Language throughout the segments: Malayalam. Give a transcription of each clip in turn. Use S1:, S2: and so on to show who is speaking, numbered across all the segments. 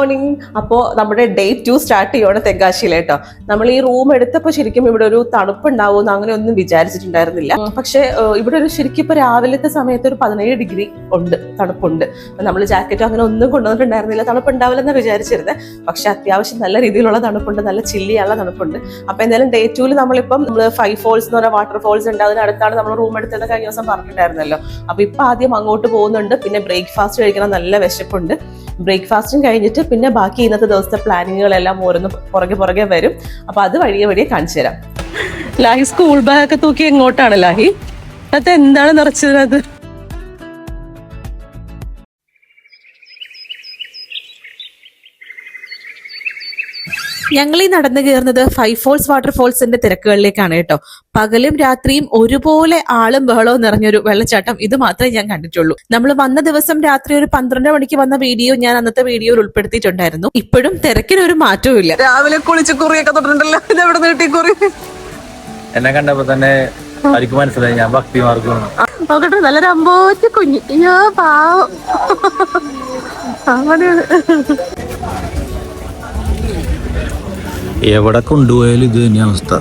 S1: മോർണിംഗ്. അപ്പോൾ നമ്മുടെ ഡേ 2 സ്റ്റാർട്ട് ചെയ്യുവാണ് തെങ്കാശിയിൽ കേട്ടോ. നമ്മൾ ഈ റൂം എടുത്തപ്പോൾ ശരിക്കും ഇവിടെ ഒരു തണുപ്പുണ്ടാവുമെന്ന് അങ്ങനെ ഒന്നും വിചാരിച്ചിട്ടുണ്ടായിരുന്നില്ല. പക്ഷെ ഇവിടെ ഒരു ശരിക്കും ഇപ്പൊ രാവിലത്തെ സമയത്ത് ഒരു 17 ഡിഗ്രി ഉണ്ട്, തണുപ്പുണ്ട്. നമ്മൾ ജാക്കറ്റോ അങ്ങനെ ഒന്നും കൊണ്ടുവന്നിട്ടുണ്ടായിരുന്നില്ല, തണുപ്പുണ്ടാവില്ലെന്ന് വിചാരിച്ചിരുന്നത്. പക്ഷെ അത്യാവശ്യം നല്ല രീതിയിലുള്ള തണുപ്പുണ്ട്, നല്ല ചില്ലിയുള്ള തണുപ്പുണ്ട്. അപ്പൊ എന്തായാലും ഡേ 2 നമ്മളിപ്പം 5 ഫോൾസ് എന്ന് പറഞ്ഞാൽ വാട്ടർ ഫോൾസ് ഉണ്ട്, അതിനടുത്താണ് നമ്മൾ റൂം എടുത്തത് കഴിഞ്ഞ ദിവസം പറഞ്ഞിട്ടുണ്ടായിരുന്നല്ലോ. അപ്പൊ ഇപ്പൊ ആദ്യം അങ്ങോട്ട് പോകുന്നുണ്ട്. പിന്നെ ബ്രേക്ക്ഫാസ്റ്റ് കഴിക്കണം, നല്ല വിശപ്പുണ്ട്. ബ്രേക്ക്ഫാസ്റ്റും കഴിഞ്ഞിട്ട് പിന്നെ ബാക്കി ഇന്നത്തെ ദിവസത്തെ പ്ലാനിങ്ങുകളെല്ലാം ഓരോന്ന് പുറകെ വരും. അപ്പൊ അത് വഴിയെ കാണിച്ചു തരാം. ലാഹി സ്കൂൾ ബാഗൊക്കെ തൂക്കി എങ്ങോട്ടാണ് ലാഹി? അത് എന്താണ് നിറച്ചത്? ഞങ്ങൾ ഈ നടന്നു കയറുന്നത് 5 ഫോൾസ് വാട്ടർഫോൾസിന്റെ തിരക്കുകളിലേക്കാണ് കേട്ടോ. പകലും രാത്രിയും ഒരുപോലെ ആളും ബഹളവും നിറഞ്ഞൊരു വെള്ളച്ചാട്ടം ഇത് മാത്രമേ ഞാൻ കണ്ടിട്ടുള്ളൂ. നമ്മൾ വന്ന ദിവസം രാത്രി ഒരു 12 മണിക്ക് വന്ന വീഡിയോ ഞാൻ അന്നത്തെ വീഡിയോയിൽ ഉൾപ്പെടുത്തിയിട്ടുണ്ടായിരുന്നു. ഇപ്പോഴും തിരക്കിനൊരു മാറ്റവും ഇല്ല. രാവിലെ കുളിച്ച് കുറിയൊക്കെ തൊട്ടിട്ടുണ്ടല്ലോ. ഇതെവിടെ നീട്ടി കുറി?
S2: എന്നെ കണ്ടപ്പോ തന്നെ എനിക്ക് മനസ്സിലായി ഞാൻ ഭക്തി മാർഗമാണ്.
S1: നോക്കട്ടെ, നല്ലൊരു അമ്പോച്ച കുഞ്ഞ്. അയ്യോ പാവം.
S2: എവിടെ കൊണ്ടുപോയാലും ഇത് തന്നെ അവസ്ഥ.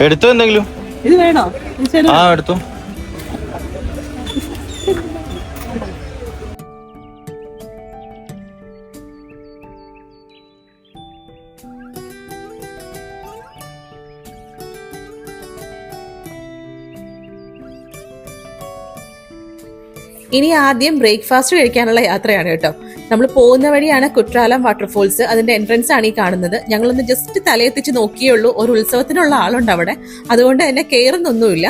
S2: എടുത്തോ എന്തെങ്കിലും?
S1: ഇത് വേണോ?
S2: ആ എടുത്തു.
S1: ഇനി ആദ്യം ബ്രേക്ക്ഫാസ്റ്റ് കഴിക്കാനുള്ള യാത്രയാണ് കേട്ടോ. നമ്മൾ പോകുന്ന വഴിയാണ് കുട്രാലം വാട്ടർഫോൾസ്. അതിന്റെ എൻട്രൻസ് ആണ് ഈ കാണുന്നത്. ഞങ്ങളൊന്ന് ജസ്റ്റ് തലയെത്തിച്ച് നോക്കിയുള്ളൂ. ഒരു ഉത്സവത്തിനുള്ള ആളുണ്ട് അവിടെ, അതുകൊണ്ട് തന്നെ കയറുന്നൊന്നുമില്ല.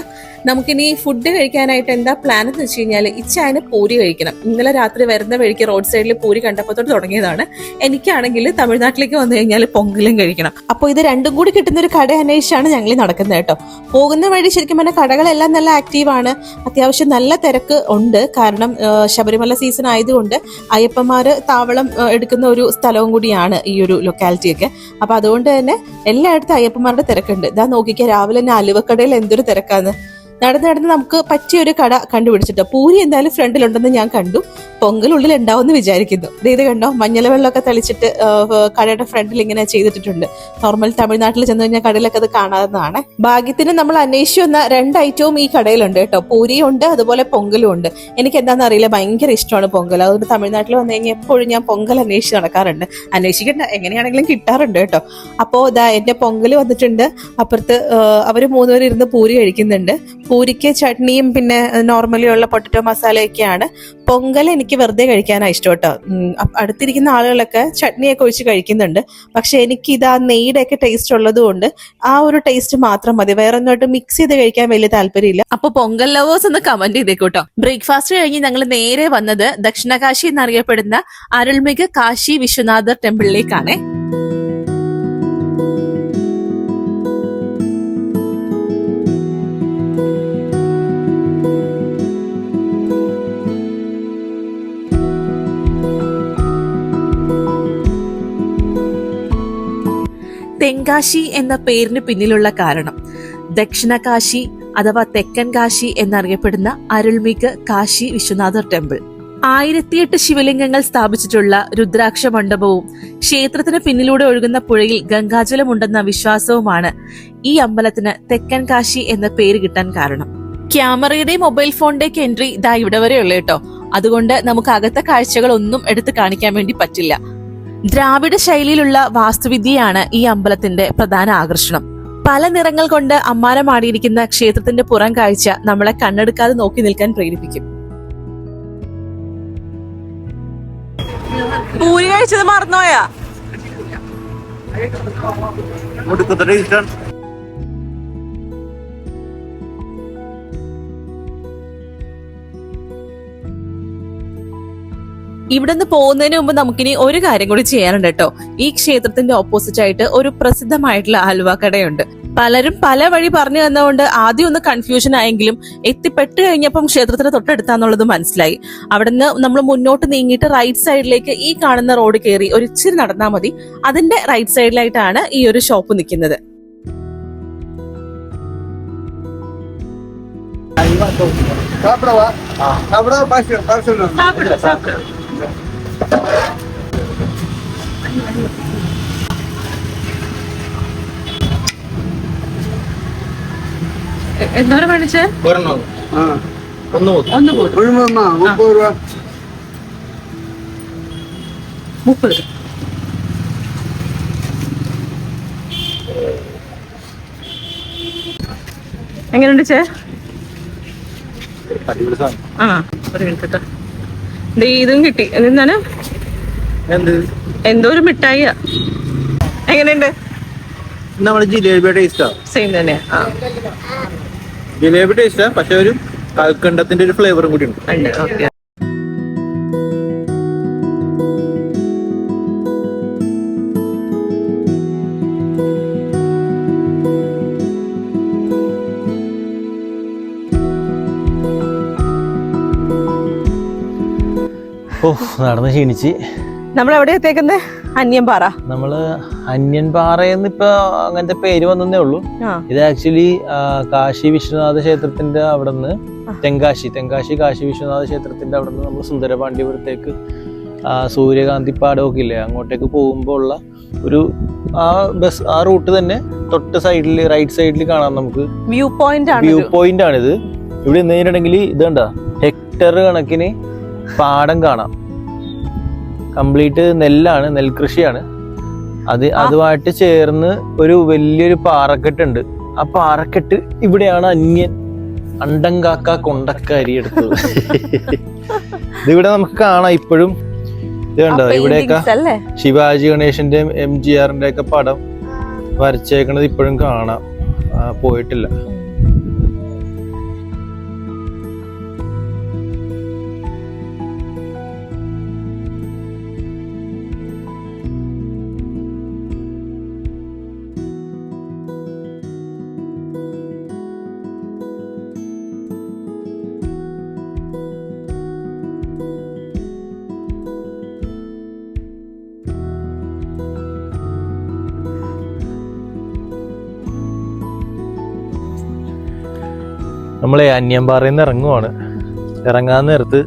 S1: നമുക്കിനി ഫുഡ് കഴിക്കാനായിട്ട് എന്താ പ്ലാൻ എന്ന് വെച്ച് കഴിഞ്ഞാൽ ഇച്ചായന് പൂരി കഴിക്കണം. ഇന്നലെ രാത്രി വരുന്ന വഴിക്ക് റോഡ് സൈഡിൽ പൂരി കണ്ടപ്പോൾ തൊട്ട് തുടങ്ങിയതാണ്. എനിക്കാണെങ്കിൽ തമിഴ്നാട്ടിലേക്ക് വന്നു കഴിഞ്ഞാൽ പൊങ്കലും കഴിക്കണം. അപ്പോൾ ഇത് രണ്ടും കൂടി കിട്ടുന്ന ഒരു കട അന്വേഷിച്ചാണ് ഞങ്ങൾ നടക്കുന്നത് കേട്ടോ. പോകുന്ന വഴി ശരിക്കും പറഞ്ഞാൽ കടകളെല്ലാം നല്ല ആക്റ്റീവാണ്. അത്യാവശ്യം നല്ല തിരക്ക് ഉണ്ട്. കാരണം ശബരിമല സീസൺ ആയതുകൊണ്ട് അയ്യപ്പന്മാര് താവളം എടുക്കുന്ന ഒരു സ്ഥലവും കൂടിയാണ് ഈ ഒരു ലൊക്കാലിറ്റിയൊക്കെ. അപ്പൊ അതുകൊണ്ട് തന്നെ എല്ലായിടത്തും അയ്യപ്പന്മാരുടെ തിരക്കുണ്ട്. ഇതാ നോക്കിക്കാൻ രാവിലെ തന്നെ അലുവക്കടയിൽ എന്തൊരു തിരക്കാന്ന്. നടന്ന് നമുക്ക് പറ്റിയൊരു കട കണ്ടുപിടിച്ചിട്ടോ. പൂരി എന്തായാലും ഫ്രണ്ടിലുണ്ടെന്ന് ഞാൻ കണ്ടു. പൊങ്കൽ ഉള്ളിൽ ഉണ്ടാവും വിചാരിക്കുന്നു. ഇത് കണ്ടോ, മഞ്ഞൾ വെള്ളമൊക്കെ തളിച്ചിട്ട് കടയുടെ ഫ്രണ്ടിൽ ഇങ്ങനെ ചെയ്തിട്ടുണ്ട്. നോർമൽ തമിഴ്നാട്ടിൽ ചെന്ന് കഴിഞ്ഞാൽ കടയിലൊക്കെ അത് കാണാവുന്നതാണ്. ഭാഗ്യത്തിന് നമ്മൾ അന്വേഷിച്ചു വന്ന 2 ഐറ്റവും ഈ കടയിലുണ്ട് കേട്ടോ. പൂരിയും ഉണ്ട്, അതുപോലെ പൊങ്കലും ഉണ്ട്. എനിക്ക് എന്താണെന്ന് അറിയില്ല, ഭയങ്കര ഇഷ്ടമാണ് പൊങ്കൽ. അതുകൊണ്ട് തമിഴ്നാട്ടിൽ വന്നു കഴിഞ്ഞാൽ എപ്പോഴും ഞാൻ പൊങ്കൽ അന്വേഷിച്ച് നടക്കാറുണ്ട്. അന്വേഷിക്കണ്ട, എങ്ങനെയാണെങ്കിലും കിട്ടാറുണ്ട് കേട്ടോ. അപ്പോ ഇതാ എന്റെ പൊങ്കൽ വന്നിട്ടുണ്ട്. അപ്പുറത്ത് അവര് 3 പേര് ഇരുന്ന് പൂരി കഴിക്കുന്നുണ്ട്. പൂരിക്ക് ചട്നിയും പിന്നെ നോർമലി ഉള്ള പൊട്ടറ്റോ മസാലയൊക്കെയാണ്. പൊങ്കൽ എനിക്ക് വെറുതെ കഴിക്കാനാണ് ഇഷ്ടം കേട്ടോ. അടുത്തിരിക്കുന്ന ആളുകളൊക്കെ ചട്നിയൊക്കെ ഒഴിച്ച് കഴിക്കുന്നുണ്ട്. പക്ഷെ എനിക്ക് ഇത് ആ നെയ്യുടെ ഒക്കെ ടേസ്റ്റ് ഉള്ളത് കൊണ്ട് ആ ഒരു ടേസ്റ്റ് മാത്രം മതി. വേറെ ഒന്നായിട്ട് മിക്സ് ചെയ്ത് കഴിക്കാൻ വലിയ താല്പര്യമില്ല. അപ്പൊ പൊങ്കൽ ലവേഴ്സ് ഒന്ന് കമന്റ് ചെയ്തേക്കൂട്ടോ. ബ്രേക്ക്ഫാസ്റ്റ് കഴിഞ്ഞ് ഞങ്ങൾ നേരെ വന്നത് ദക്ഷിണകാശി എന്നറിയപ്പെടുന്ന അരുൾമിക കാശി വിശ്വനാഥർ ടെമ്പിളിലേക്കാണ്. തെങ്കാശി എന്ന പേരിന് പിന്നിലുള്ള കാരണം ദക്ഷിണകാശി അഥവാ തെക്കൻ കാശി എന്നറിയപ്പെടുന്ന അരുൾമിക കാശി വിശ്വനാഥർ ടെമ്പിൾ. 1008 ശിവലിംഗങ്ങൾ സ്ഥാപിച്ചിട്ടുള്ള രുദ്രാക്ഷ മണ്ഡപവും ക്ഷേത്രത്തിന് പിന്നിലൂടെ ഒഴുകുന്ന പുഴയിൽ ഗംഗാജലമുണ്ടെന്ന വിശ്വാസവുമാണ് ഈ അമ്പലത്തിന് തെക്കൻ കാശി എന്ന പേര് കിട്ടാൻ കാരണം. ക്യാമറയുടെയും മൊബൈൽ ഫോണിന്റെയൊക്കെ എൻട്രി ഇതാ ഇവിടെ വരെ ഉള്ളു കേട്ടോ. അതുകൊണ്ട് നമുക്ക് അകത്തെ കാഴ്ചകളൊന്നും എടുത്ത് കാണിക്കാൻ വേണ്ടി പറ്റില്ല. ദ്രാവിഡ ശൈലിയിലുള്ള വാസ്തുവിദ്യയാണ് ഈ അമ്പലത്തിന്റെ പ്രധാന ആകർഷണം. പല നിറങ്ങൾ കൊണ്ട് അമ്മാനമാടിയിരിക്കുന്ന ക്ഷേത്രത്തിന്റെ പുറം കാഴ്ച നമ്മളെ കണ്ണെടുക്കാതെ നോക്കി നിൽക്കാൻ പ്രേരിപ്പിക്കും. പൂരി കഴിച്ചത് മറന്നോയാ? ഇവിടെ നിന്ന് പോകുന്നതിന് മുമ്പ് നമുക്കിനി ഒരു കാര്യം കൂടി ചെയ്യാനുണ്ട് കേട്ടോ. ഈ ക്ഷേത്രത്തിന്റെ ഓപ്പോസിറ്റ് ആയിട്ട് ഒരു പ്രസിദ്ധമായിട്ടുള്ള ഹൽവ കടയുണ്ട്. പലരും പല വഴി പറഞ്ഞു തന്നതുകൊണ്ട് ആദ്യം ഒന്ന് കൺഫ്യൂഷൻ ആയെങ്കിലും എത്തിപ്പെട്ട് കഴിഞ്ഞപ്പം ക്ഷേത്രത്തിന് തൊട്ടടുത്താന്നുള്ളത് മനസ്സിലായി. അവിടുന്ന് നമ്മൾ മുന്നോട്ട് നീങ്ങിയിട്ട് റൈറ്റ് സൈഡിലേക്ക് ഈ കാണുന്ന റോഡ് കയറി ഒരു ഇച്ചിരി നടന്നാൽ മതി. അതിന്റെ റൈറ്റ് സൈഡിലായിട്ടാണ് ഈ ഒരു ഷോപ്പ് നിൽക്കുന്നത്. എന്തോരം മേടിച്ചേ? 30. എങ്ങനെയുണ്ട് ചേ? ആ ഒരു മിനിറ്റ്. ഇതും കിട്ടി. എന്താണ് എന്തോ ഒരു മിഠായിയാ. എങ്ങനെയുണ്ട്?
S2: നമ്മുടെ ജിലേബി ടേസ്റ്റാ.
S1: സെയിം തന്നെ.
S2: ജിലേബി ടേസ്റ്റാ, പക്ഷെ ഒരു കൽക്കണ്ടത്തിന്റെ ഒരു ഫ്ലേവറും കൂടി ഉണ്ട്.
S1: ഓക്കെ.
S2: നടന്ന് ക്ഷീണിച്ച്
S1: നമ്മളെവിടെ എത്തിയേക്കുന്നത്? അന്യൻപാറ.
S2: നമ്മള് അന്യൻപാറയെന്ന് ഇപ്പൊ അങ്ങനത്തെ പേര് വന്നേ ഉള്ളൂ. ഇത് ആക്ച്വലി കാശി വിശ്വനാഥ ക്ഷേത്രത്തിന്റെ അവിടെ നിന്ന് തെങ്കാശി കാശി വിശ്വനാഥ ക്ഷേത്രത്തിന്റെ അവിടെ നിന്ന് നമ്മൾ സുന്ദരപാണ്ഡ്യപുരത്തേക്ക് സൂര്യകാന്തി പാടമൊക്കെ ഇല്ലേ, അങ്ങോട്ടേക്ക് പോകുമ്പോൾ ഉള്ള ഒരു ആ റൂട്ട് തന്നെ തൊട്ട് സൈഡിൽ റൈറ്റ് സൈഡിൽ കാണാം നമുക്ക്. വ്യൂ പോയിന്റ് ആണിത്. ഇവിടെ നിന്ന് കഴിഞ്ഞിട്ടുണ്ടെങ്കിൽ ഇത് കണ്ട ഹെക്ടർ കണക്കിന് പാടം കാണാം. കംപ്ലീറ്റ് നെല്ലാണ്, നെൽകൃഷിയാണ്. അതുമായിട്ട് ചേർന്ന് ഒരു വലിയൊരു പാറക്കെട്ടുണ്ട്. ആ പാറക്കെട്ട് ഇവിടെയാണ് അണ്ടങ്കാക്ക കൊണ്ടക്ക അരി എടുത്തത്. ഇതിവിടെ നമുക്ക് കാണാം ഇപ്പോഴും. ഇത് കണ്ടോ, ഇവിടെയൊക്കെ ശിവാജി ഗണേശന്റെയും MGRന്റെ ഒക്കെ പടം വരച്ചേക്കണത് ഇപ്പോഴും കാണാം. പോയിട്ടില്ല. നമ്മളെ അന്യൻപാറയിൽ നിന്ന് ഇറങ്ങുവാണ്. ഇറങ്ങാൻ നേരത്ത്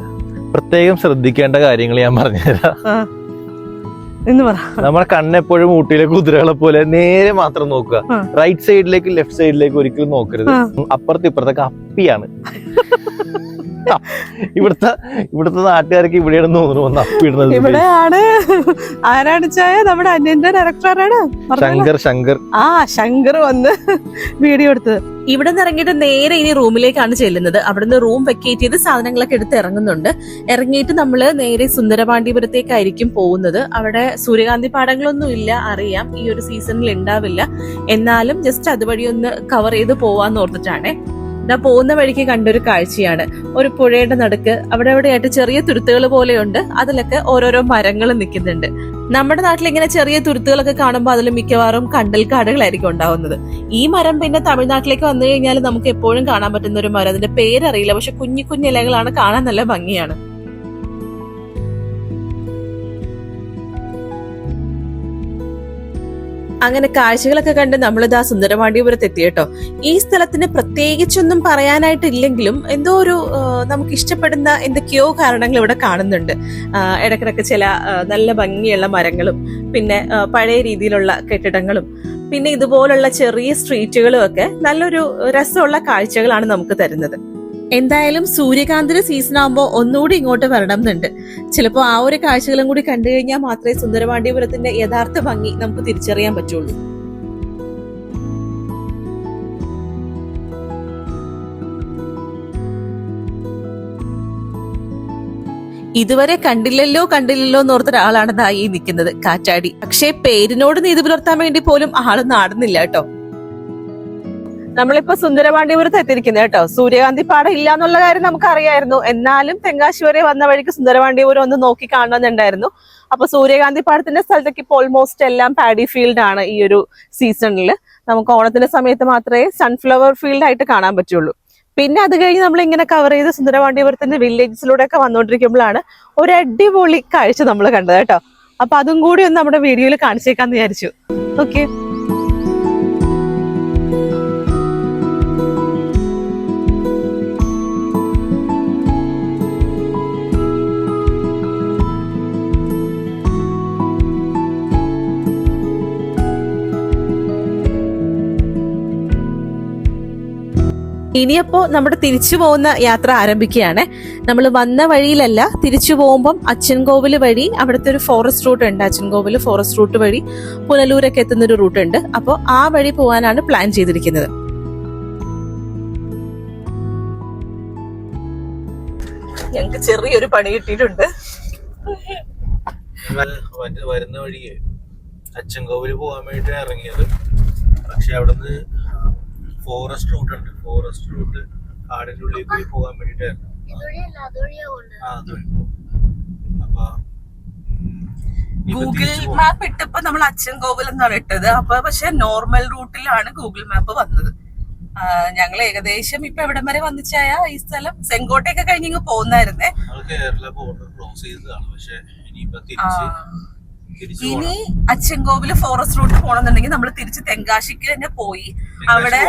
S2: പ്രത്യേകം ശ്രദ്ധിക്കേണ്ട കാര്യങ്ങൾ ഞാൻ പറഞ്ഞുതരാം. നമ്മളെ കണ്ണെപ്പോഴും ഊട്ടിയിലെ കുതിരകളെ പോലെ നേരെ മാത്രം നോക്കുക. റൈറ്റ് സൈഡിലേക്ക് ലെഫ്റ്റ് സൈഡിലേക്ക് ഒരിക്കലും നോക്കരുത്. അപ്പുറത്ത് ഇപ്പുറത്തൊക്കെ അപ്പിയാണ്. ഇവിടുത്തെ നാട്ടുകാർക്ക് ഇവിടെയാണ് തോന്നുന്നു അപ്പിടുന്നത്.
S1: ഇവിടെയാണ്. ആരാണ് ചായ? നമ്മുടെ അന്യന്റെ ഡയറക്ടറാണ് ശങ്കർ വന്ന് വീഡിയോ എടുത്തത്. ഇവിടെ നിന്ന് ഇറങ്ങിയിട്ട് നേരെ ഇനി റൂമിലേക്കാണ് ചെല്ലുന്നത്. അവിടുന്ന് റൂം വെക്കേറ്റ് ചെയ്ത് സാധനങ്ങളൊക്കെ എടുത്ത് ഇറങ്ങുന്നുണ്ട്. ഇറങ്ങിയിട്ട് നമ്മള് നേരെ സുന്ദരപാണ്ഡ്യപുരത്തേക്കായിരിക്കും പോകുന്നത്. അവിടെ സൂര്യകാന്തി പാടങ്ങളൊന്നും ഇല്ല, അറിയാം, ഈ ഒരു സീസണിൽ ഉണ്ടാവില്ല. എന്നാലും ജസ്റ്റ് അതുവഴി ഒന്ന് കവർ ചെയ്ത് പോവാന്ന് ഓർത്തിട്ടാണേ. പോകുന്ന വഴിക്ക് കണ്ടൊരു കാഴ്ചയാണ്. ഒരു പുഴയുടെ നടുക്ക് അവിടെ എവിടെയായിട്ട് ചെറിയ തുരുത്തുകൾ പോലെയുണ്ട്. അതിലൊക്കെ ഓരോരോ മരങ്ങൾ നിൽക്കുന്നുണ്ട്. നമ്മുടെ നാട്ടിൽ ഇങ്ങനെ ചെറിയ തുരുത്തുകളൊക്കെ കാണുമ്പോൾ അതിൽ മിക്കവാറും കണ്ടൽ കാടുകളായിരിക്കും ഉണ്ടാവുന്നത്. ഈ മരം പിന്നെ തമിഴ്നാട്ടിലേക്ക് വന്നു കഴിഞ്ഞാൽ നമുക്ക് എപ്പോഴും കാണാൻ പറ്റുന്ന ഒരു മരം. അതിന്റെ പേരറിയില്ല, പക്ഷെ കുഞ്ഞു കുഞ്ഞു ഇലകളാണ്, കാണാൻ നല്ല ഭംഗിയാണ്. അങ്ങനെ കാഴ്ചകളൊക്കെ കണ്ട് നമ്മളിതാ സുന്ദരപാണ്ഡ്യപുരത്ത് എത്തിയേട്ടോ. ഈ സ്ഥലത്തിന് പ്രത്യേകിച്ചൊന്നും പറയാനായിട്ടില്ലെങ്കിലും എന്തോ ഒരു നമുക്ക് ഇഷ്ടപ്പെടുന്ന എന്തൊക്കെയോ കാരണങ്ങൾ ഇവിടെ കാണുന്നുണ്ട്. ഇടക്കിടക്ക് ചില നല്ല ഭംഗിയുള്ള മരങ്ങളും പിന്നെ പഴയ രീതിയിലുള്ള കെട്ടിടങ്ങളും പിന്നെ ഇതുപോലുള്ള ചെറിയ സ്ട്രീറ്റുകളും ഒക്കെ നല്ലൊരു രസമുള്ള കാഴ്ചകളാണ് നമുക്ക് തരുന്നത്. എന്തായാലും സൂര്യകാന്തിന്റെ സീസൺ ആകുമ്പോൾ ഒന്നുകൂടി ഇങ്ങോട്ട് വരണം എന്നുണ്ട്. ചിലപ്പോൾ ആ ഒരു കാഴ്ചകളും കൂടി കണ്ടു കഴിഞ്ഞാൽ മാത്രമേ സുന്ദരപാണ്ഡ്യപുരത്തിന്റെ യഥാർത്ഥ ഭംഗി നമുക്ക് തിരിച്ചറിയാൻ പറ്റുള്ളൂ. ഇതുവരെ കണ്ടില്ലല്ലോ എന്നോർത്ത ഒരാളാണ് ദാ ഈ നിൽക്കുന്നത്, കാറ്റാടി. പക്ഷേ പേരിനോട് നീതി പുലർത്താൻ വേണ്ടി പോലും ആള് നാടുന്നില്ല കേട്ടോ. നമ്മളിപ്പോ സുന്ദരപാണ്ഡ്യപുരത്ത് എത്തിയിരിക്കുന്നത് കേട്ടോ. സൂര്യകാന്തി പാടം ഇല്ല എന്നുള്ള കാര്യം നമുക്ക് അറിയായിരുന്നു. എന്നാലും തെങ്കാശി വരെ വന്ന വഴിക്ക് സുന്ദരപാണ്ഡ്യപുരം ഒന്ന് നോക്കി കാണണമെന്നുണ്ടായിരുന്നു. അപ്പൊ സൂര്യകാന്തി പാടത്തിന്റെ സ്ഥലത്തേക്ക് ഇപ്പോൾ ഓൾമോസ്റ്റ് എല്ലാം പാഡി ഫീൽഡ് ആണ് ഈ ഒരു സീസണിൽ. നമുക്ക് ഓണത്തിന്റെ സമയത്ത് മാത്രമേ സൺഫ്ലവർ ഫീൽഡ് ആയിട്ട് കാണാൻ പറ്റുള്ളൂ. പിന്നെ അത് കഴിഞ്ഞ് നമ്മൾ ഇങ്ങനെ കവർ ചെയ്ത് സുന്ദരപാണ്ഡ്യപുരത്തിന്റെ വില്ലേജസിലൂടെ ഒക്കെ വന്നുകൊണ്ടിരിക്കുമ്പോഴാണ് ഒരു അടിപൊളി കാഴ്ച നമ്മൾ കണ്ടത് കേട്ടോ. അപ്പൊ അതും കൂടി ഒന്ന് നമ്മുടെ വീഡിയോയിൽ കാണിച്ചേക്കാന്ന് വിചാരിച്ചു. ഓക്കെ. ഇനിയപ്പോ നമ്മുടെ തിരിച്ചു പോകുന്ന യാത്ര ആരംഭിക്കുകയാണ്. നമ്മൾ വന്ന വഴിയിലല്ല, തിരിച്ചു പോകുമ്പം അച്ചൻകോവിൽ വഴി അവിടുത്തെ ഒരു ഫോറസ്റ്റ് റൂട്ട് ഉണ്ട്. അച്ചൻകോവിൽ ഫോറസ്റ്റ് റൂട്ട് വഴി പുനലൂരൊക്കെ എത്തുന്ന ഒരു റൂട്ട് ഉണ്ട്. അപ്പോൾ ആ വഴി പോകാനാണ് പ്ലാൻ ചെയ്തിരിക്കുന്നത്. ഞങ്ങൾക്ക് ചെറിയൊരു പണി കിട്ടിയിട്ടുണ്ട്.
S2: വരുന്ന വഴിയെ അച്ചൻകോവിൽ പോകാൻ വേണ്ടി ഇറങ്ങിയത്. പക്ഷെ അവിടുന്ന് ഫോറസ്റ്റ് റൂട്ട് ഉണ്ട്. ഫോറസ്റ്റ് റൂട്ട് കാടിന്റെ ഉള്ളിൽ കൂടി പോകാൻ വേണ്ടിട്ടായിരുന്നു. അപ്പൊ
S1: ഗൂഗിൾ മാപ്പ് ഇട്ടപ്പോ നമ്മൾ അച്ചൻകോവിൽ എന്നാണ് ഇട്ടത്. അപ്പൊ പക്ഷെ നോർമൽ റൂട്ടിലാണ് ഗൂഗിൾ മാപ്പ് വന്നത്. ഞങ്ങൾ ഏകദേശം ഇപ്പൊ എവിടം വരെ വന്നിച്ചായ ഈ സ്ഥലം സെങ്കോട്ടയൊക്കെ കഴിഞ്ഞ് പോകുന്നായിരുന്നേ.
S2: കേരള ബോർഡർ ക്രോസ് ചെയ്തതാണ്. പക്ഷെ ഇനിയിപ്പോ
S1: ഇനി അച്ചൻകോവില് ഫോറസ്റ്റ് റൂട്ട് പോകണമെന്നുണ്ടെങ്കിൽ നമ്മൾ തിരിച്ച് തെങ്കാശിക്ക് തന്നെ പോയി അവിടെ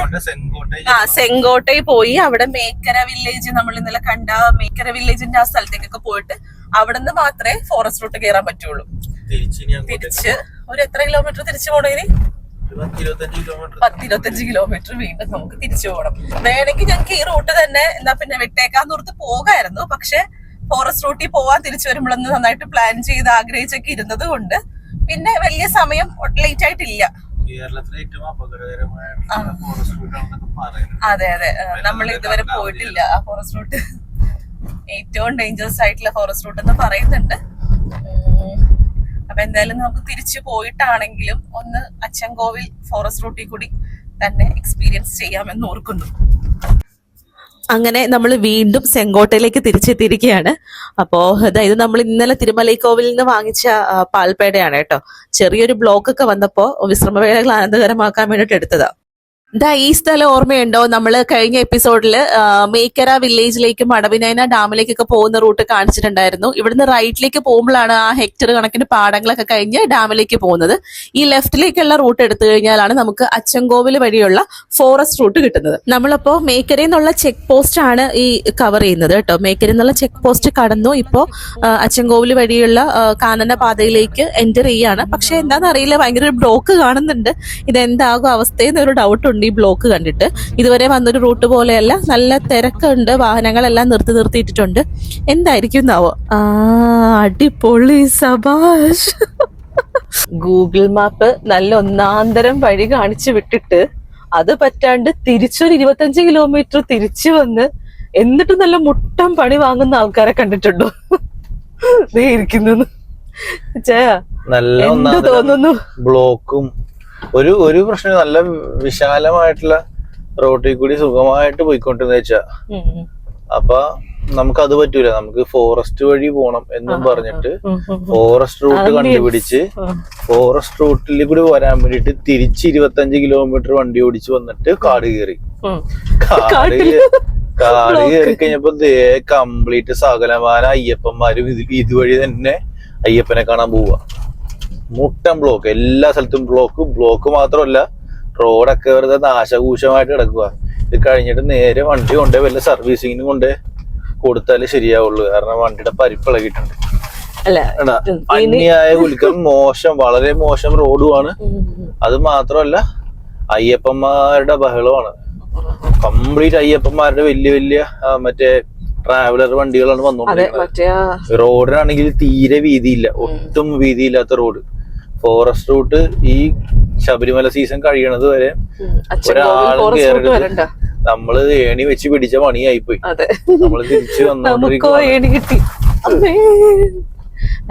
S1: സെങ്കോട്ടയിൽ പോയി അവിടെ മേക്കര വില്ലേജ്, നമ്മൾ ഇന്നലെ കണ്ട മേക്കര വില്ലേജിന്റെ ആ സ്ഥലത്തേക്കൊക്കെ പോയിട്ട് അവിടെ നിന്ന് മാത്രമേ ഫോറസ്റ്റ് റൂട്ട് കയറാൻ പറ്റുള്ളൂ. തിരിച്ച് ഒരു എത്ര കിലോമീറ്റർ തിരിച്ചു പോകണേന്? 10-25 കിലോമീറ്റർ വീണ്ടും നമുക്ക് തിരിച്ചു പോകണം. വേണമെങ്കിൽ ഞങ്ങൾക്ക് ഈ റൂട്ട് തന്നെ എന്നാ പിന്നെ വിട്ടേക്കാന്നോർത്ത് പോകായിരുന്നു. പക്ഷെ ഫോറസ്റ്റ് റൂട്ടിൽ പോവാൻ തിരിച്ചു വരുമ്പോഴൊന്ന് നന്നായിട്ട് പ്ലാൻ ചെയ്ത് ആഗ്രഹിച്ചൊക്കെ ഇരുന്നത് കൊണ്ട് പിന്നെ വലിയ സമയം ലേറ്റ് ആയിട്ടില്ല. അതെ അതെ, നമ്മൾ ഇതുവരെ പോയിട്ടില്ല ആ ഫോറസ്റ്റ് റൂട്ട്. ഏറ്റവും ഡേഞ്ചറസ് ആയിട്ടുള്ള ഫോറസ്റ്റ് റൂട്ട് എന്ന് പറയുന്നുണ്ട്. അപ്പൊ എന്തായാലും നമുക്ക് തിരിച്ചു പോയിട്ടാണെങ്കിലും ഒന്ന് അച്ചൻകോവിൽ ഫോറസ്റ്റ് റൂട്ടിൽ കൂടി തന്നെ എക്സ്പീരിയൻസ് ചെയ്യാമെന്ന് ഓർക്കുന്നു. അങ്ങനെ നമ്മൾ വീണ്ടും സെങ്കോട്ടയിലേക്ക് തിരിച്ചെത്തിയിരിക്കുകയാണ്. അപ്പോ അതായത് നമ്മൾ ഇന്നലെ തിരുമലൈക്കോവിലിൽ നിന്ന് വാങ്ങിച്ച പാൽപേടയാണ് കേട്ടോ. ചെറിയൊരു ബ്ലോക്ക് ഒക്കെ വന്നപ്പോ വിശ്രമവേളകൾ ആനന്ദകരമാക്കാൻ വേണ്ടിട്ട് എടുത്തതാ. ഇതാ ഈ സ്ഥലം ഓർമ്മയുണ്ടോ? നമ്മൾ കഴിഞ്ഞ എപ്പിസോഡില് മേക്കര വില്ലേജിലേക്കും അടവിനയന ഡാമിലേക്കൊക്കെ പോകുന്ന റൂട്ട് കാണിച്ചിട്ടുണ്ടായിരുന്നു. ഇവിടുന്ന് റൈറ്റിലേക്ക് പോകുമ്പോഴാണ് ആ ഹെക്ടർ കണക്കിന് പാടങ്ങളൊക്കെ കഴിഞ്ഞ് ഡാമിലേക്ക് പോകുന്നത്. ഈ ലെഫ്റ്റിലേക്കുള്ള റൂട്ട് എടുത്തു കഴിഞ്ഞാലാണ് നമുക്ക് അച്ചൻകോവിൽ വഴിയുള്ള ഫോറസ്റ്റ് റൂട്ട് കിട്ടുന്നത്. നമ്മളപ്പോ മേക്കരയിൽ നിന്നുള്ള ചെക്ക് പോസ്റ്റ് ആണ് ഈ കവർ ചെയ്യുന്നത് കേട്ടോ. മേക്കരയിൽ നിന്നുള്ള ചെക്ക് പോസ്റ്റ് കടന്നു ഇപ്പോ അച്ചൻകോവിൽ വഴിയുള്ള കാനന പാതയിലേക്ക് എൻ്റർ ചെയ്യാണ്. പക്ഷെ എന്താണെന്ന് അറിയില്ല, ഭയങ്കര ഒരു ബ്ലോക്ക് കാണുന്നുണ്ട്. ഇതെന്താകും അവസ്ഥയെന്ന് ഒരു ഡൗട്ട് ഉണ്ട് ഈ ബ്ലോക്ക് കണ്ടിട്ട്. ഇതുവരെ വന്നൊരു റൂട്ട് പോലെയല്ല, നല്ല തിരക്കുണ്ട്, വാഹനങ്ങളെല്ലാം നിർത്തിയിട്ടിട്ടുണ്ട്. എന്തായിരിക്കും എന്നാവോ? അടിപൊളി, സബാഷ്. ഗൂഗിൾ മാപ്പ് നല്ല ഒന്നാന്തരം വഴി കാണിച്ചു വിട്ടിട്ട് അത് പറ്റാണ്ട് തിരിച്ചൊരു 25 കിലോമീറ്റർ തിരിച്ചു വന്ന് എന്നിട്ട് നല്ല മുട്ടം പണി വാങ്ങുന്ന ആൾക്കാരെ കണ്ടിട്ടുണ്ടോ? ദേ ഇരിക്കുന്നു. എന്ത് തോന്നുന്നു?
S2: ബ്ലോക്കും ഒരു പ്രശ്നം, നല്ല വിശാലമായിട്ടുള്ള റോഡിൽ കൂടി സുഖമായിട്ട് പോയിക്കൊണ്ടിരുന്ന വെച്ചാ. അപ്പൊ നമുക്ക് അത് പറ്റൂല. നമുക്ക് ഫോറസ്റ്റ് വഴി പോണം എന്നും പറഞ്ഞിട്ട് ഫോറസ്റ്റ് റൂട്ട് കണ്ടുപിടിച്ച് ഫോറസ്റ്റ് റൂട്ടിൽ കൂടി വരാൻ വേണ്ടിട്ട് തിരിച്ച് 25 കിലോമീറ്റർ വണ്ടി ഓടിച്ച് വന്നിട്ട് കാട് കയറി. കാട് കയറി കഴിഞ്ഞപ്പോ കംപ്ലീറ്റ് സകലമാന അയ്യപ്പന്മാരും ഇതുവഴി തന്നെ അയ്യപ്പനെ കാണാൻ പോവുക. മുട്ടം ബ്ലോക്ക്, എല്ലാ സ്ഥലത്തും ബ്ലോക്ക് മാത്രമല്ല, റോഡൊക്കെ വെറുതെ നാശകൂശമായിട്ട് കിടക്കുക. ഇത് കഴിഞ്ഞിട്ട് നേരെ വണ്ടി കൊണ്ടേ വല്ല സർവീസിങ്ങിനും കൊണ്ടേ കൊടുത്താലേ ശരിയാവുള്ളൂ. കാരണം വണ്ടിയുടെ പരിപ്പിളകിയിട്ടുണ്ട്. അന്യായ കുലുക്കം, മോശം, വളരെ മോശം റോഡുമാണ്. അത് മാത്രമല്ല അയ്യപ്പന്മാരുടെ ബഹളമാണ്. കംപ്ലീറ്റ് അയ്യപ്പന്മാരുടെ വലിയ മറ്റേ ട്രാവലർ വണ്ടികളാണ് വന്നോണ്ടിരിക്കുന്നത്. റോഡിനാണെങ്കിൽ തീരെ വീതിയില്ല, ഒട്ടും വീതിയില്ലാത്ത റോഡ്. ഫോറസ്റ്റ് റൂട്ട് ഈ ശബരിമല സീസൺ കഴിയണത് വരെ ഒരാളും കയറരുത്. നമ്മള് ഏണി വെച്ച് പിടിച്ച പണിയായിപ്പോയി. നമ്മള് തിരിച്ചു
S1: വന്നോണ്ടിരിക്കും.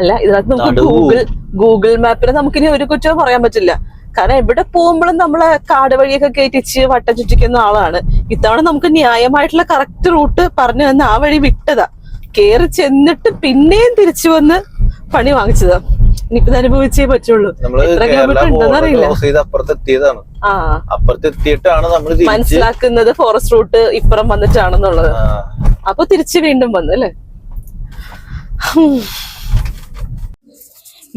S1: അല്ല, ഇതിനകത്ത് നമുക്ക് ഗൂഗിൾ മാപ്പിന് നമുക്കിനി ഒരു കുറ്റവും പറയാൻ പറ്റില്ല. കാരണം എവിടെ പോകുമ്പോഴും നമ്മളെ കാട് വഴിയൊക്കെ കയറ്റിച്ച് വട്ടം ചുറ്റിക്കുന്ന ആളാണ്. ഇത്തവണ നമുക്ക് ന്യായമായിട്ടുള്ള കറക്റ്റ് റൂട്ട് പറഞ്ഞു തന്ന ആ വഴി വിട്ടതാ. കേറി ചെന്നിട്ട് പിന്നെയും തിരിച്ചു വന്ന് പണി വാങ്ങിച്ചതാ. ഇനിയിപ്പോ അനുഭവിച്ചേ പറ്റുള്ളൂ. എത്ര കിലോമീറ്റർ ഉണ്ടെന്ന് അറിയില്ല.
S2: അപ്പുറത്തെത്തിയിട്ടാണ് നമ്മൾ
S1: മനസ്സിലാക്കുന്നത് ഫോറസ്റ്റ് റൂട്ട് ഇപ്പുറം വന്നിട്ടാണെന്നുള്ളത്. അപ്പൊ തിരിച്ച് വീണ്ടും വന്നു അല്ലേ.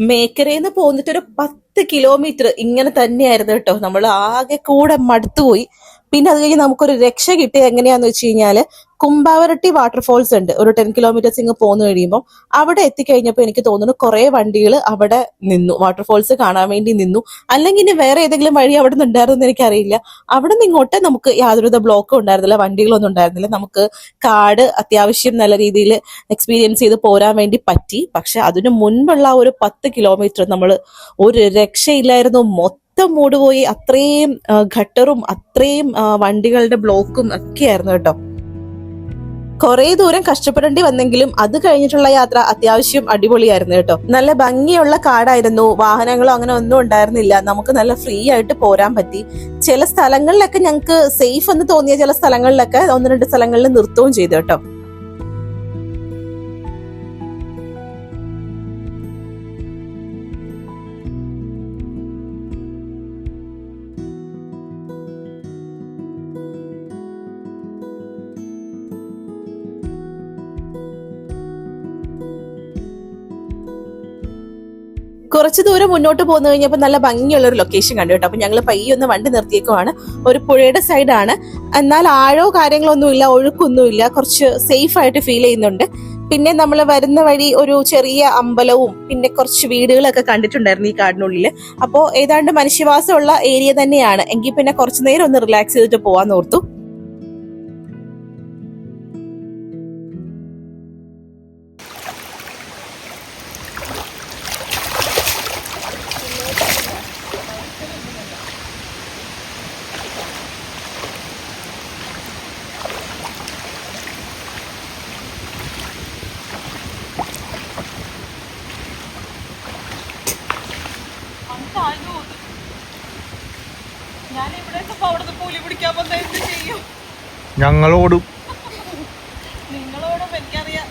S1: മേക്കരയിൽ നിന്ന് പോന്നിട്ട് ഒരു 10 കിലോമീറ്റർ ഇങ്ങനെ തന്നെയായിരുന്നു കേട്ടോ. നമ്മൾ ആകെ കൂടെ മടുത്തുപോയി. പിന്നെ അത് കഴിഞ്ഞ് നമുക്കൊരു രക്ഷ കിട്ടിയത് എങ്ങനെയാന്ന് വെച്ച് കഴിഞ്ഞാല് കുമ്പാവരട്ടി വാട്ടർഫോൾസ് ഉണ്ട്. ഒരു 10 കിലോമീറ്റേഴ്സ് ഇങ്ങ് പോന്നു കഴിയുമ്പോൾ അവിടെ എത്തിക്കഴിഞ്ഞപ്പോൾ എനിക്ക് തോന്നുന്നു കുറെ വണ്ടികൾ അവിടെ നിന്നു, വാട്ടർഫോൾസ് കാണാൻ വേണ്ടി നിന്നു. അല്ലെങ്കിൽ ഇനി വേറെ ഏതെങ്കിലും വഴി അവിടെ നിന്ന് ഉണ്ടായിരുന്നെന്ന് എനിക്കറിയില്ല. അവിടെ നിന്ന് ഇങ്ങോട്ട് നമുക്ക് യാതൊരുവിധ ബ്ലോക്കും ഉണ്ടായിരുന്നില്ല, വണ്ടികളൊന്നും ഉണ്ടായിരുന്നില്ല. നമുക്ക് കാട് അത്യാവശ്യം നല്ല രീതിയിൽ എക്സ്പീരിയൻസ് ചെയ്ത് പോരാൻ വേണ്ടി പറ്റി. പക്ഷെ അതിനു മുൻപുള്ള ഒരു 10 കിലോമീറ്റർ നമ്മൾ ഒരു രക്ഷയില്ലായിരുന്നു. മൊത്തം മൂടുപോയി. അത്രയും ഘട്ടറും അത്രയും വണ്ടികളുടെ ബ്ലോക്കും ഒക്കെ ആയിരുന്നു കേട്ടോ. കുറെ ദൂരം കഷ്ടപ്പെടേണ്ടി വന്നെങ്കിലും അത് കഴിഞ്ഞിട്ടുള്ള യാത്ര അത്യാവശ്യം അടിപൊളിയായിരുന്നു കേട്ടോ. നല്ല ഭംഗിയുള്ള കാടായിരുന്നു. വാഹനങ്ങളോ അങ്ങനെ ഒന്നും ഉണ്ടായിരുന്നില്ല. നമുക്ക് നല്ല ഫ്രീ ആയിട്ട് പോരാൻ പറ്റി. ചില സ്ഥലങ്ങളിലൊക്കെ ഞങ്ങൾക്ക് സേഫ് എന്ന് തോന്നിയ ചില സ്ഥലങ്ങളിലൊക്കെ 1-2 സ്ഥലങ്ങളിൽ നിർത്തുകയും ചെയ്തു കേട്ടോ. കുറച്ച് ദൂരം മുന്നോട്ട് പോന്നു കഴിഞ്ഞപ്പോൾ നല്ല ഭംഗിയുള്ള ഒരു ലൊക്കേഷൻ കണ്ടു കേട്ടോ. അപ്പൊ ഞങ്ങൾ പയ്യൊന്ന് വണ്ടി നിർത്തിയേക്കുവാണ്. ഒരു പുഴയുടെ സൈഡാണ്, എന്നാൽ ആഴോ കാര്യങ്ങളൊന്നുമില്ല, ഒഴുക്കൊന്നുമില്ല. കുറച്ച് സേഫ് ആയിട്ട് ഫീൽ ചെയ്യുന്നുണ്ട്. പിന്നെ നമ്മൾ വരുന്ന വഴി ഒരു ചെറിയ അമ്പലവും പിന്നെ കുറച്ച് വീടുകളൊക്കെ കണ്ടിട്ടുണ്ടായിരുന്നു ഈ കാടിനുള്ളിൽ. അപ്പോൾ ഏതാണ്ട് മനുഷ്യവാസമുള്ള ഏരിയ തന്നെയാണ്. എങ്കിൽ പിന്നെ കുറച്ചു നേരം ഒന്ന് റിലാക്സ് ചെയ്തിട്ട് പോവാന്ന് ഓർത്തു.
S2: ഞങ്ങളോടും
S1: നിങ്ങളോടും എനിക്കറിയാം.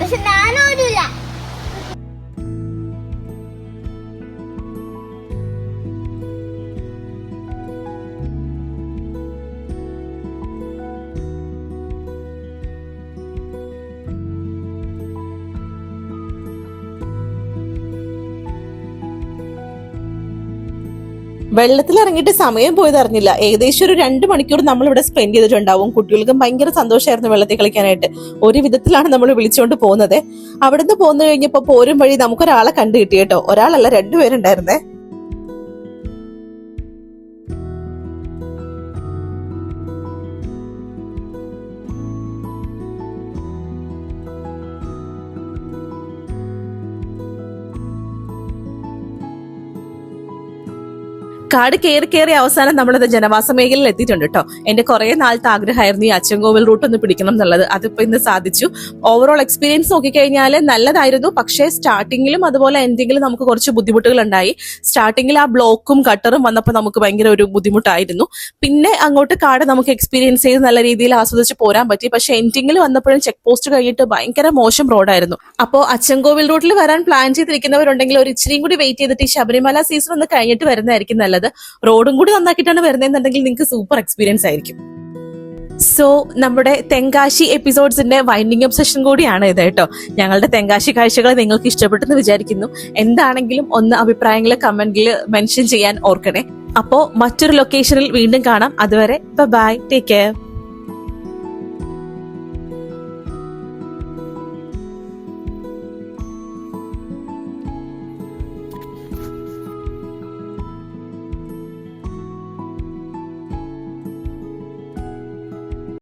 S3: പക്ഷെ ഞാനോടില്ല.
S1: വെള്ളത്തിൽ ഇറങ്ങിയിട്ട് സമയം പോയത് അറിഞ്ഞില്ല. ഏകദേശം ഒരു 2 മണിക്കൂർ നമ്മൾ ഇവിടെ സ്പെൻഡ് ചെയ്തിട്ടുണ്ടാവും. കുട്ടികൾക്കും ഭയങ്കര സന്തോഷമായിരുന്നു വെള്ളത്തിൽ കളിക്കാനായിട്ട്. ഒരു വിധത്തിലാണ് നമ്മൾ വിളിച്ചുകൊണ്ട് പോകുന്നത്. അവിടുന്ന് പോന്നു കഴിഞ്ഞപ്പോ പോരും വഴി നമുക്കൊരാളെ കണ്ടു കിട്ടി കേട്ടോ. ഒരാളല്ല, 2 പേരുണ്ടായിരുന്നേ. കാട് കയറി അവസാനം നമ്മളത് ജനവാസ മേഖലയിൽ എത്തിയിട്ടുണ്ട് കേട്ടോ. എന്റെ കുറെ നാളത്തെ ആഗ്രഹമായിരുന്നു ഈ അച്ചൻകോവിൽ റൂട്ട് ഒന്ന് പിടിക്കണം എന്നുള്ളത്. അതിപ്പോ ഇന്ന് സാധിച്ചു. ഓവറോൾ എക്സ്പീരിയൻസ് നോക്കിക്കഴിഞ്ഞാൽ നല്ലതായിരുന്നു. പക്ഷേ സ്റ്റാർട്ടിങ്ങിലും അതുപോലെ എൻഡിങ്ങിലും നമുക്ക് കുറച്ച് ബുദ്ധിമുട്ടുകൾ ഉണ്ടായി. സ്റ്റാർട്ടിങ്ങിൽ ആ ബ്ലോക്കും കട്ടറും വന്നപ്പോൾ നമുക്ക് ഭയങ്കര ഒരു ബുദ്ധിമുട്ടായിരുന്നു. പിന്നെ അങ്ങോട്ട് കാട് നമുക്ക് എക്സ്പീരിയൻസ് ചെയ്ത് നല്ല രീതിയിൽ ആസ്വദിച്ച് പോരാൻ പറ്റി. പക്ഷെ എൻഡിങ്ങിൽ വന്നപ്പോഴും ചെക്ക് പോസ്റ്റ് കഴിഞ്ഞിട്ട് ഭയങ്കര മോശം റോഡായിരുന്നു. അപ്പോൾ അച്ചൻകോവിൽ റൂട്ടിൽ വരാൻ പ്ലാൻ ചെയ്തിരിക്കുന്നവരുണ്ടെങ്കിൽ ഒരു ഇച്ചിരിയും കൂടി വെയിറ്റ് ചെയ്തിട്ട് ഈ ശബരിമല സീസൺ ഒന്ന് കഴിഞ്ഞിട്ട് വരുന്നതായിരിക്കും നല്ലത്. റോഡും കൂടി നന്നാക്കിയിട്ടാണ് വരുന്നതെന്നുണ്ടെങ്കിൽ നിങ്ങൾക്ക് സൂപ്പർ എക്സ്പീരിയൻസ് ആയിരിക്കും. സോ നമ്മുടെ തെങ്കാശി എപ്പിസോഡ്സിന്റെ വൈൻഡിങ് അപ്പ് സെഷൻ കൂടിയാണ് ഇത് കേട്ടോ. ഞങ്ങളുടെ തെങ്കാശി കാഴ്ചകൾ നിങ്ങൾക്ക് ഇഷ്ടപ്പെട്ടെന്ന് വിചാരിക്കുന്നു. എന്താണെങ്കിലും ഒന്ന് അഭിപ്രായങ്ങൾ കമന്റിൽ മെൻഷൻ ചെയ്യാൻ ഓർക്കണേ. അപ്പോ മറ്റൊരു ലൊക്കേഷനിൽ വീണ്ടും കാണാം. അതുവരെ ബൈ, ടേക്ക് കെയർ.